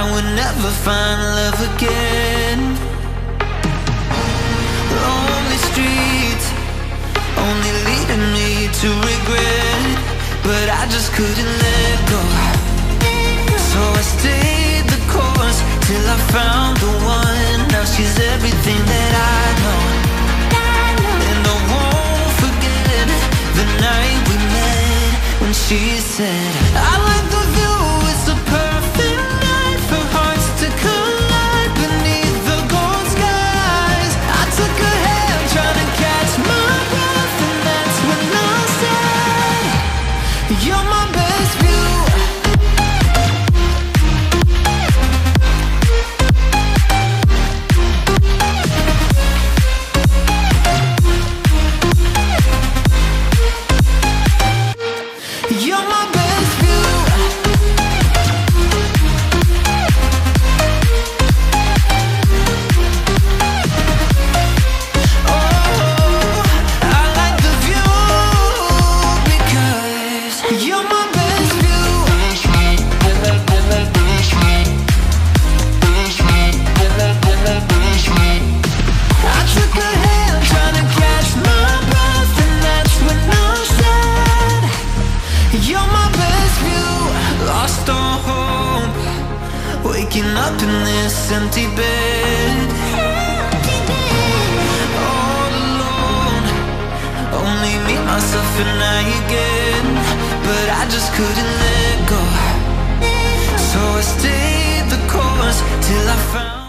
I would never find love again. Lonely streets, only leading me to regret, but I just couldn't let go. So I stayed the course till I found the one. Now she's everything that I know, and I won't forget the night we met when she said, I like the view, it's a perfect night for hearts to collide beneath the gold skies. I took her hand trying to catch my breath, and that's when I said, you're my best view. Waking up in this empty bed, all alone, only me, myself and I again. But I just couldn't let go, so I stayed the course till I found